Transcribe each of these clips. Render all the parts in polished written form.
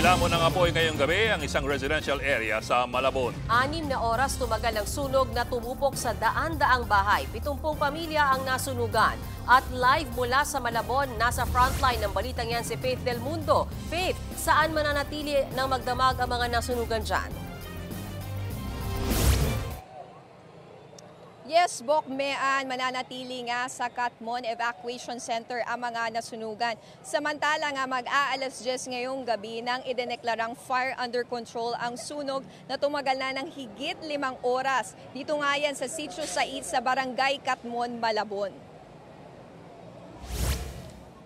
Nilamon ng apoy ngayong gabi ang isang residential area sa Malabon. 6 na oras tumagal ang sunog na tumupok sa daan-daang bahay. 70 pamilya ang nasunugan. At live mula sa Malabon, nasa frontline ng balitang yan si Faith Del Mundo. Faith, saan mananatili ng magdamag ang mga nasunugan dyan? Yes, Bokmean, mananatili nga sa Katmon Evacuation Center ang mga nasunugan. Samantala nga mag-aalas 10 ngayong gabi nang idineklarang fire under control ang sunog na tumagal na ng higit 5 oras. Dito nga yan sa Sitio Sait sa Barangay Katmon, Malabon.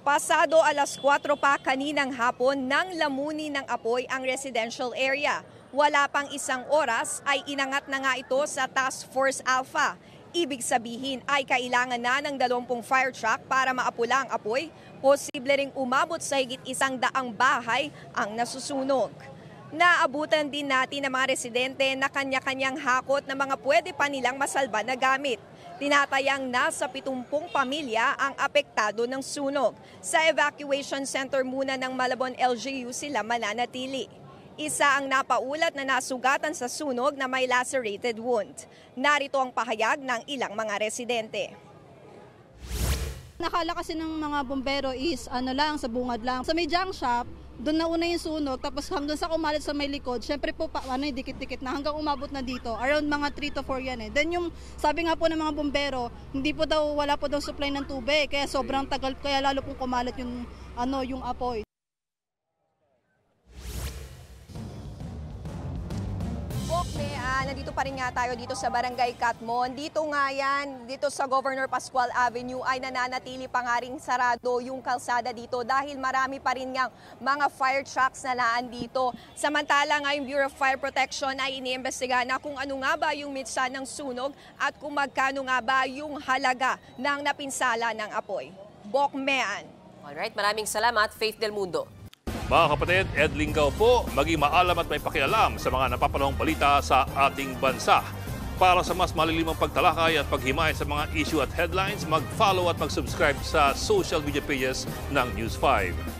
Pasado alas 4 pa kaninang hapon nang lamuni ng apoy ang residential area. Wala pang 1 oras ay inangat na nga ito sa Task Force Alpha. Ibig sabihin ay kailangan na ng 20 fire truck para maapula ang apoy. Posible ring umabot sa higit 100 bahay ang nasusunog. Naabutan din natin ng mga residente na kanya-kanyang hakot na mga pwede pa nilang masalba na gamit. Tinatayang nasa 70 pamilya ang apektado ng sunog. Sa evacuation center muna ng Malabon LGU sila mananatili. Isa ang napaulat na nasugatan sa sunog na may lacerated wound. Narito ang pahayag ng ilang mga residente. Nakala kasi ng mga bombero is sa bungad lang. Sa may junk shop, doon na una yung sunog, tapos hanggang sa kumalat sa may likod, syempre po dikit-dikit na hanggang umabot na dito. Around mga 3 to 4 yan eh. Then yung sabi nga po ng mga bombero, wala po daw supply ng tubig, kaya sobrang tagal, kaya lalo pong kumalat yung apoy. Nandito pa rin nga tayo dito sa Barangay Katmon. Dito nga yan, dito sa Governor Pascual Avenue ay nananatili pa nga rin sarado yung kalsada dito dahil marami pa rin nga mga fire trucks na naan dito. Samantala nga yung Bureau of Fire Protection ay iniimbestiga na kung ano nga ba yung mitsa ng sunog at kung magkano nga ba yung halaga ng napinsala ng apoy. Bokmean. Alright, maraming salamat, Faith Del Mundo. Mga kapatid, Ed Lingaw po, maging maalam at may pakialam sa mga napapanahong balita sa ating bansa. Para sa mas malilimang pagtalakay at paghimay sa mga issue at headlines, mag-follow at mag-subscribe sa social media pages ng News 5.